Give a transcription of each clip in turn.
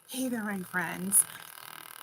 Hey there, my friends.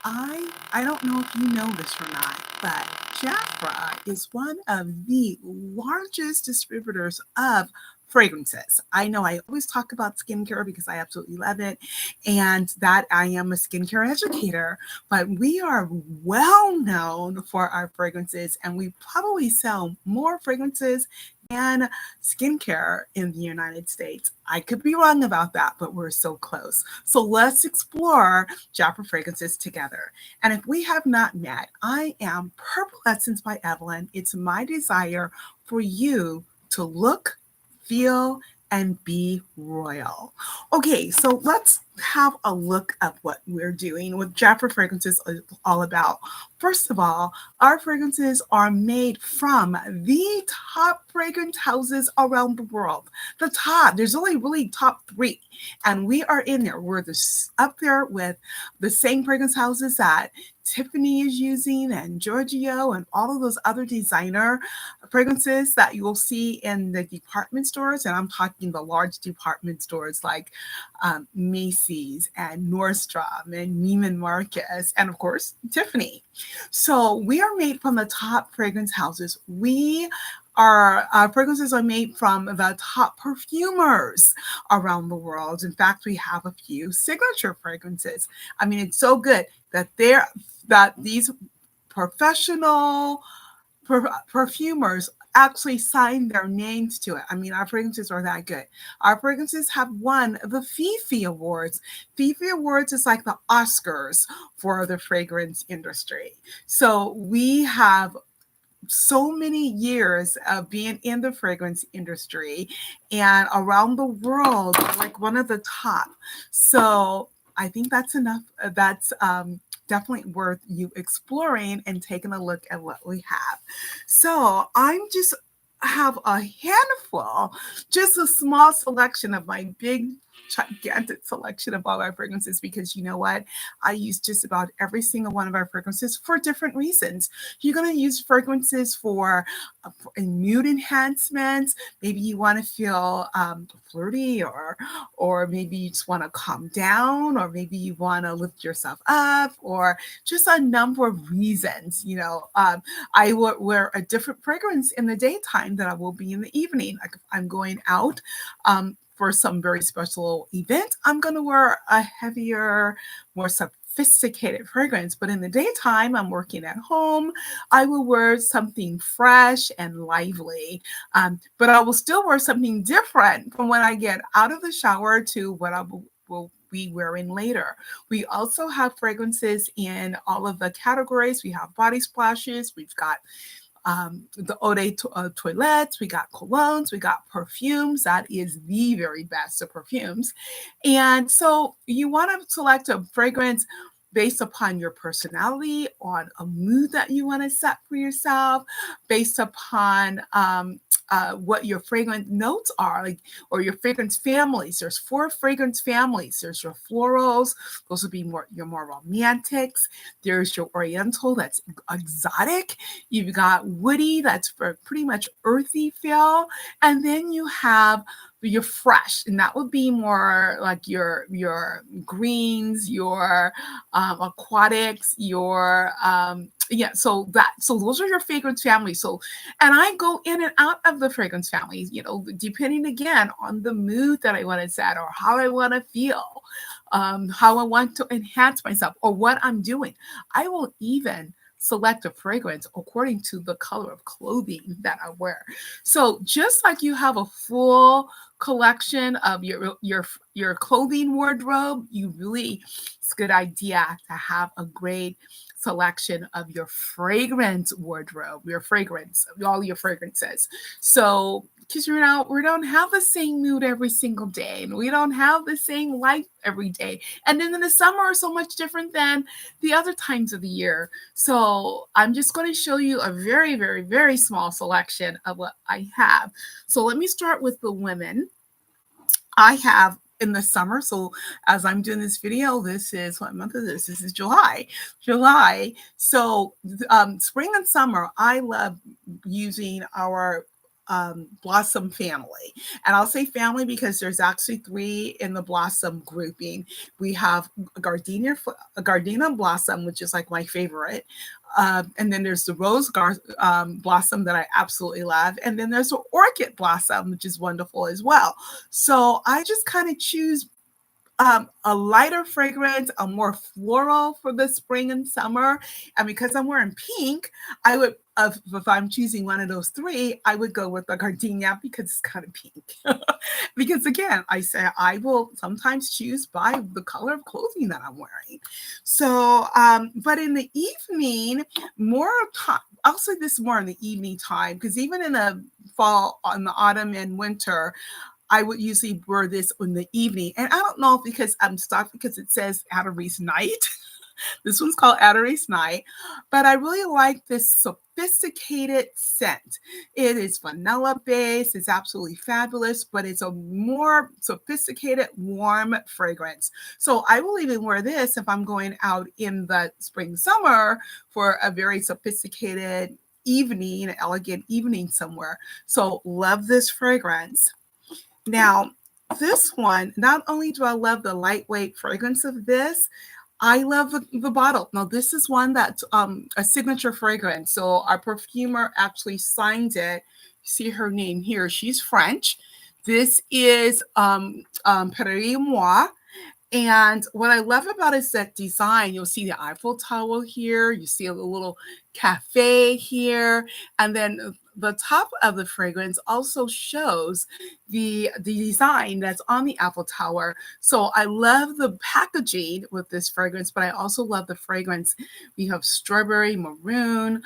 I don't know if you know this or not, but Jafra is one of the largest distributors of fragrances. I know I always talk about skincare because I absolutely love it, and that I am a skincare educator, but we are well known for our fragrances, and we probably sell more fragrances than skincare in the United States. I could be wrong about that, but we're so close. So let's explore Jafra fragrances together. And if we have not met, I am Purple Essence by Evelyn. It's my desire for you to look, feel, and be royal. Okay, so let's have a look at what we're doing, what Jafra fragrances is all about. First of all, our fragrances are made from the top fragrance houses around the world. The top, there's only really top three, and we are in there. We're up there with the same fragrance houses that Tiffany is using and Giorgio and all of those other designer fragrances that you will see in the department stores. And I'm talking the large department stores like Macy's and Nordstrom and Neiman Marcus, and of course, Tiffany. So we are made from the top fragrance houses. Our fragrances are made from the top perfumers around the world. In fact, we have a few signature fragrances. I mean, it's so good that these professional perfumers actually sign their names to it. I mean, our fragrances are that good. Our fragrances have won the Fifi Awards. Fifi Awards is like the Oscars for the fragrance industry. So we have so many years of being in the fragrance industry and around the world, like one of the top. So I think that's enough. That's definitely worth you exploring and taking a look at what we have. So I'm just have a handful, just a small selection of my big gigantic selection of all our fragrances because you know what? I use just about every single one of our fragrances for different reasons. You're going to use fragrances for mood enhancements. Maybe you want to feel flirty, or maybe you just want to calm down, or maybe you want to lift yourself up, or just a number of reasons. I will wear a different fragrance in the daytime than I will be in the evening. Like if I'm going out, for some very special event, I'm going to wear a heavier, more sophisticated fragrance. But in the daytime, I'm working at home. I will wear something fresh and lively. But I will still wear something different from when I get out of the shower to what will be wearing later. We also have fragrances in all of the categories. We have body splashes. We've got the eau de toilettes, we got colognes, we got perfumes. That is the very best of perfumes. And so you want to select a fragrance based upon your personality, on a mood that you want to set for yourself, based upon what your fragrance notes are, like, or your fragrance families. There's 4 fragrance families. There's your florals; those would be your more romantics. There's your oriental, that's exotic. You've got woody, that's for pretty much earthy feel, and then you have your fresh, and that would be more like your greens, your aquatics, your so those are your fragrance families. So, and I go in and out of the fragrance families, depending again on the mood that I want to set or how I want to feel, how I want to enhance myself or what I'm doing. I will even select a fragrance according to the color of clothing that I wear. So just like you have a full collection of your clothing wardrobe, it's a good idea to have a great selection of your fragrance wardrobe, all your fragrances. So, because we don't have the same mood every single day, and we don't have the same life every day. And then in the summer is so much different than the other times of the year. So I'm just going to show you a very, very, very small selection of what I have. So let me start with the women. I have in the summer. So as I'm doing this video, this is what month is this? This is July. So spring and summer, I love using our blossom family. And I'll say family because there's actually three in the blossom grouping. We have a gardenia blossom, which is like my favorite. And then there's the blossom that I absolutely love. And then there's the orchid blossom, which is wonderful as well. So I just kind of choose a lighter fragrance, a more floral for the spring and summer. And because I'm wearing pink, I would, if I'm choosing one of those three, I would go with the gardenia because it's kind of pink. Because again, I say I will sometimes choose by the color of clothing that I'm wearing. So, but in the evening, more time, I'll say this more in the evening time, because even in the fall, in the autumn and winter, I would usually wear this in the evening. And I don't know if because I'm stuck because it says Atterbury's Night. This one's called Atterbury's Night. But I really like this sophisticated scent. It is vanilla based. It's absolutely fabulous, but it's a more sophisticated, warm fragrance. So I will even wear this if I'm going out in the spring, summer for a very sophisticated evening, elegant evening somewhere. So love this fragrance. Now, this one, not only do I love the lightweight fragrance of this, I love the bottle. Now, this is one that's a signature fragrance. So our perfumer actually signed it. You see her name here. She's French. This is Paris Moi. And what I love about it is that design. You'll see the Eiffel Tower here. You see a little cafe here. And then the top of the fragrance also shows the design that's on the Eiffel Tower. So I love the packaging with this fragrance, but I also love the fragrance. We have strawberry, maroon.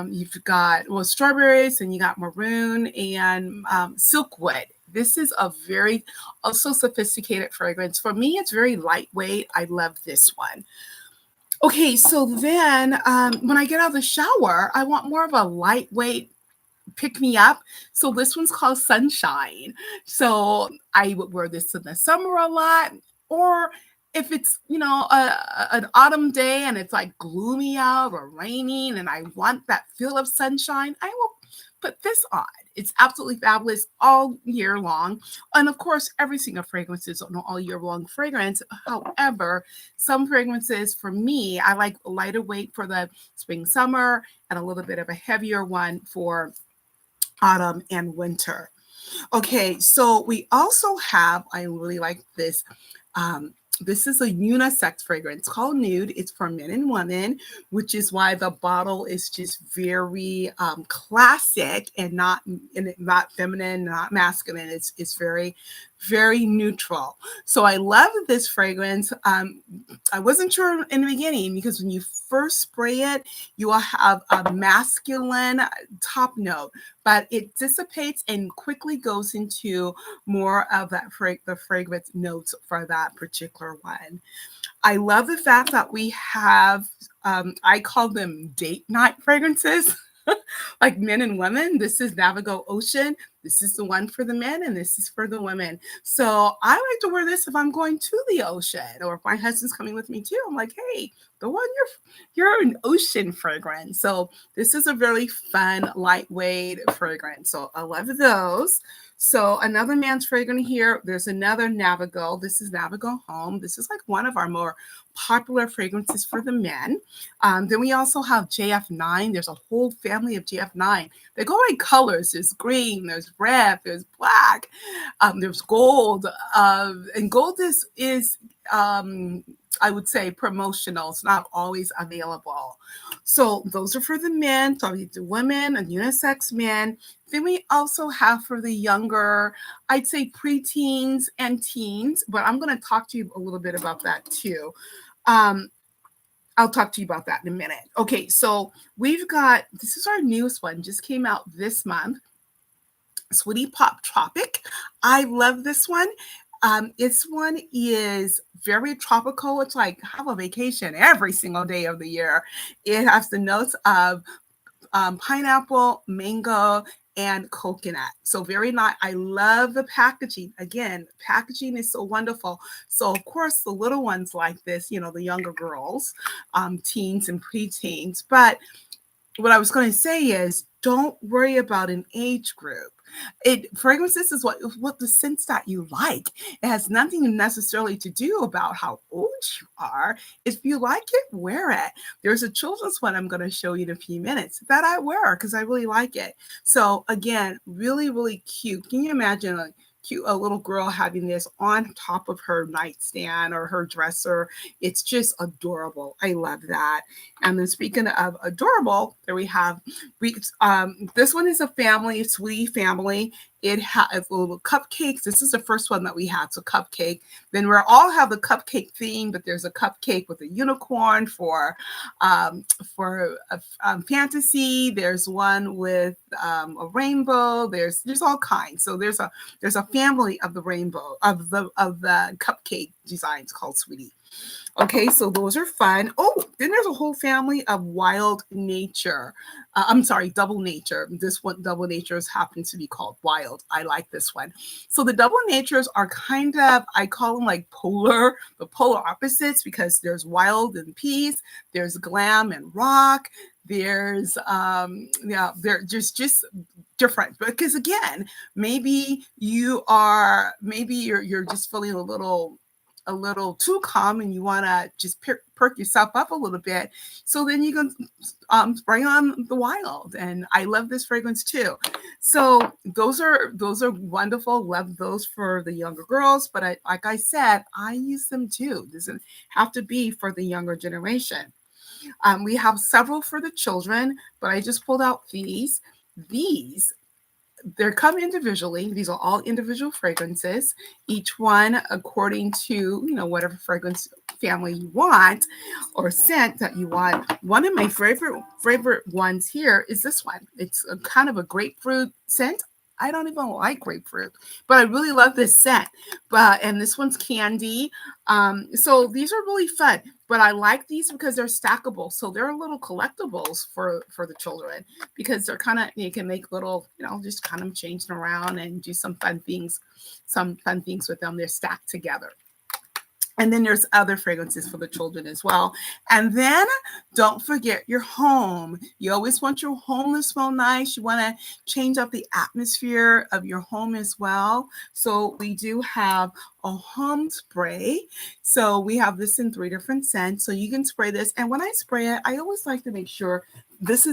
You've got, well, strawberries, and you got maroon and silkwood. This is a very also sophisticated fragrance. For me, it's very lightweight. I love this one. Okay, so then when I get out of the shower, I want more of a lightweight pick me up. So this one's called Sunshine. So I would wear this in the summer a lot, or if it's, an autumn day and it's like gloomy out or raining and I want that feel of sunshine, I will put this on. It's absolutely fabulous all year long. And of course, every single fragrance is an all year long fragrance. However, some fragrances for me, I like a lighter weight for the spring, summer, and a little bit of a heavier one for autumn and winter. Okay, so we also have, I really like this. This is a unisex fragrance called Nude. It's for men and women, which is why the bottle is just very classic and not feminine, not masculine. It's very, very neutral. So I love this fragrance. I wasn't sure in the beginning because when you first spray it, you will have a masculine top note, but it dissipates and quickly goes into more of that the fragrance notes for that particular one. I love the fact that we have, I call them date night fragrances. Like men and women. This is Navigo Ocean. This is the one for the men, and this is for the women. So I like to wear this if I'm going to the ocean, or if my husband's coming with me too. I'm like, hey, the one you're an ocean fragrance. So this is a very fun, lightweight fragrance. So I love those. So another man's fragrance here. There's another Navigo. This is Navigo Home. This is like one of our more popular fragrances for the men. Then we also have JF9. There's a whole family of JF9. They go by colors. There's green, there's red, there's black, there's gold. And gold is I would say promotional. It's not always available. So those are for the men. So the women and unisex men. Then we also have for the younger, I'd say preteens and teens, but I'm going to talk to you a little bit about that too. I'll talk to you about that in a minute. Okay, so we've got, this is our newest one, just came out this month. Sweetie Pop Tropic. I love this one. This one is very tropical. It's like have a vacation every single day of the year. It has the notes of pineapple, mango, and coconut. So very nice. I love the packaging. Again, packaging is so wonderful. So of course, the little ones like this, the younger girls, teens and preteens. But what I was going to say is Don't worry about an age group. Fragrances is what the scents that you like. It has nothing necessarily to do about how old you are. If you like it, wear it. There's a children's one I'm going to show you in a few minutes that I wear because I really like it. So again, really, really cute. Can you imagine a little girl having this on top of her nightstand or her dresser? It's just adorable. I love that. And then speaking of adorable, there we have this one is a family, a sweetie family. It has little cupcakes. This is the first one that we had, so cupcake. Then we all have the cupcake theme, but there's a cupcake with a unicorn for fantasy. There's one with a rainbow. There's all kinds. So there's a family of the rainbow of the cupcake designs called Sweetie. Okay, so those are fun. Oh, then there's a whole family of wild nature. I'm sorry, double nature. This one, double natures, happens to be called wild. I like this one. So the double natures are kind of, I call them like the polar opposites, because there's wild and peace, there's glam and rock, there's they're just different. Because again, maybe you're just feeling a little too calm and you want to just perk yourself up a little bit. So then you can spray on the wild. And I love this fragrance too. So those are wonderful. Love those for the younger girls. But like I said, I use them too. It doesn't have to be for the younger generation. We have several for the children, but I just pulled out these. They come individually. These are all individual fragrances, each one according to, whatever fragrance family you want or scent that you want. One of my favorite ones here is this one. It's a kind of a grapefruit scent. I don't even like grapefruit, but I really love this scent. And this one's candy. So these are really fun. But I like these because they're stackable. So they're little collectibles for the children, because they're kind of, you can make little, just kind of change them around and do some fun things with them. They're stacked together. And then there's other fragrances for the children as well. And then don't forget your home. You always want your home to smell nice. You want to change up the atmosphere of your home as well. So we do have a home spray. So we have this in 3 different scents. So you can spray this. And when I spray it, I always like to make sure this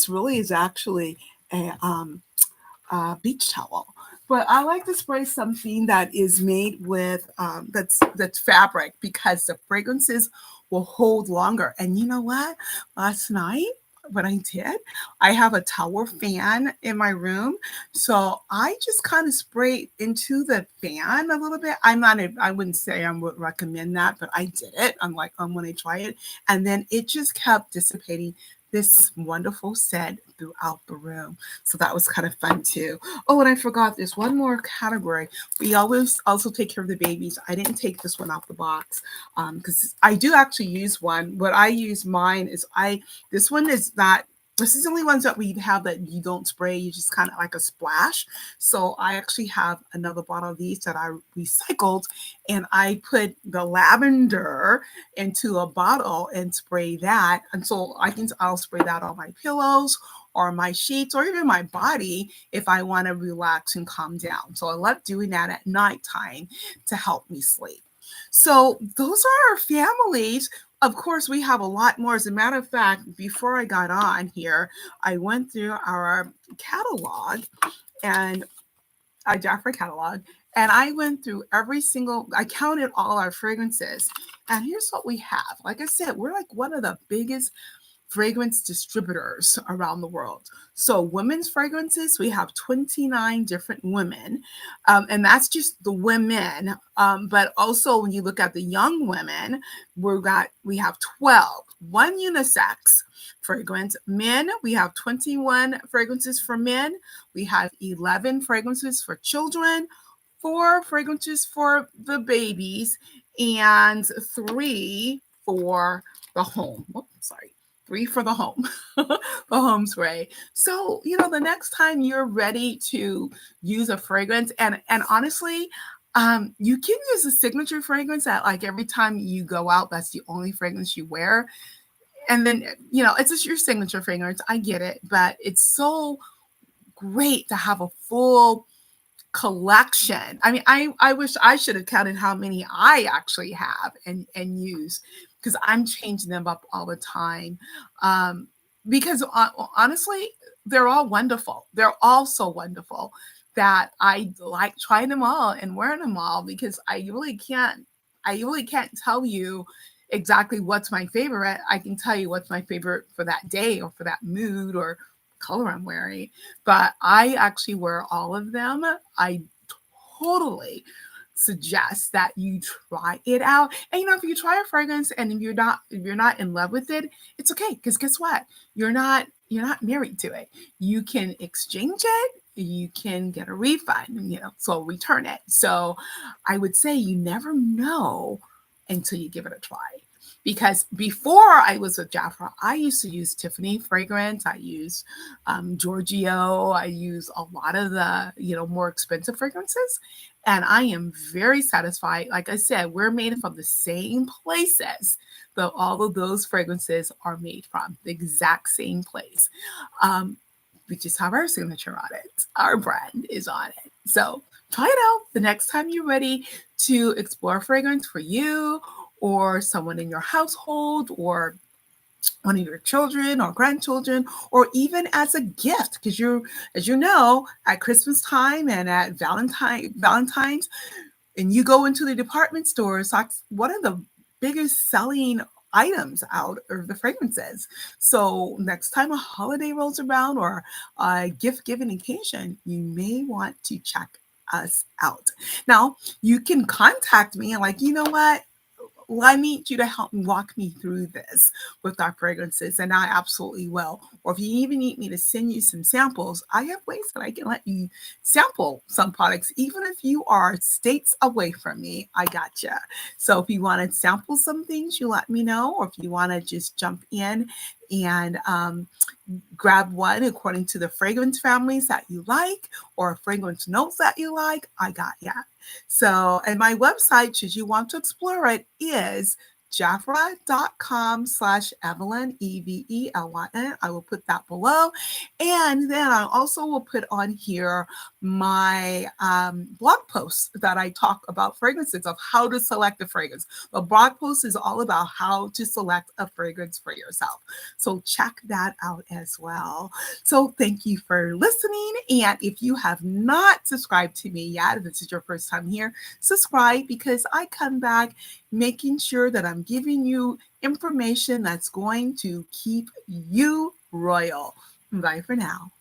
really is actually a beach towel. But I like to spray something that is made with that's fabric, because the fragrances will hold longer. And you know what? Last night, what I did, I have a tower fan in my room, so I just kind of sprayed into the fan a little bit. I wouldn't say I would recommend that, but I did it. I'm when I try it, and then it just kept dissipating this wonderful scent throughout the room. So that was kind of fun too. Oh, and I forgot, there's one more category. We always also take care of the babies. I didn't take this one off the box because I do actually use one. What I use mine is this one is not. This is the only ones that we have that you don't spray. You just kind of like a splash. So I actually have another bottle of these that I recycled, and I put the lavender into a bottle and spray that. And so I'll spray that on my pillows or my sheets or even my body if I want to relax and calm down. So I love doing that at nighttime to help me sleep. So those are our families. Of course, we have a lot more. As a matter of fact, before I got on here, I went through our catalog and our Jafra catalog, and I went through I counted all our fragrances. And here's what we have. Like I said, we're like one of the biggest fragrance distributors around the world. So women's fragrances, we have 29 different women, and that's just the women. But also when you look at the young women, we have 12, one unisex fragrance. Men, we have 21 fragrances for men. We have 11 fragrances for children, 4 fragrances for the babies, and 3 for the home. Oh, sorry. 3 for the home, the home spray. So, the next time you're ready to use a fragrance, and honestly, you can use a signature fragrance that like every time you go out, that's the only fragrance you wear. And then, it's just your signature fragrance. I get it, but it's so great to have a full collection. I mean, I wish I should have counted how many I actually have and use because I'm changing them up all the time. Um, because honestly, they're all wonderful. They're all so wonderful that I like trying them all and wearing them all because I really can't tell you exactly what's my favorite. I can tell you what's my favorite for that day or for that mood or color I'm wearing, but I actually wear all of them. I totally suggest that you try it out. And if you try a fragrance and if you're not in love with it, it's okay because guess what? You're not married to it. You can exchange it. You can get a refund, so return it. So I would say you never know until you give it a try. Because before I was with Jafra, I used to use Tiffany fragrance. I use Giorgio. I use a lot of the more expensive fragrances, and I am very satisfied. Like I said, we're made from the same places that all of those fragrances are made from, the exact same place. Um, we just have our signature on it. Our brand is on it. So try it out the next time you're ready to explore fragrance for you or someone in your household or one of your children or grandchildren, or even as a gift, because as you know, at Christmas time and at Valentine's, and you go into the department stores, that's one of the biggest selling items out of the fragrances. So next time a holiday rolls around or a gift giving occasion, you may want to check us out. Now, you can contact me and like, you know what? I need you to help me walk me through this with our fragrances, and I absolutely will. Or if you even need me to send you some samples, I have ways that I can let you sample some products, even if you are states away from me. I gotcha. So if you want to sample some things, you let me know, or if you want to just jump in and grab one according to the fragrance families that you like or fragrance notes that you like, I got ya. So, and my website, should you want to explore it, is jafra.com/Evelyn, Evelyn. I will put that below. And then I also will put on here my blog post that I talk about fragrances of how to select a fragrance. The blog post is all about how to select a fragrance for yourself. So check that out as well. So thank you for listening. And if you have not subscribed to me yet, if this is your first time here, subscribe because I come back making sure that I'm giving you information that's going to keep you royal. Bye for now.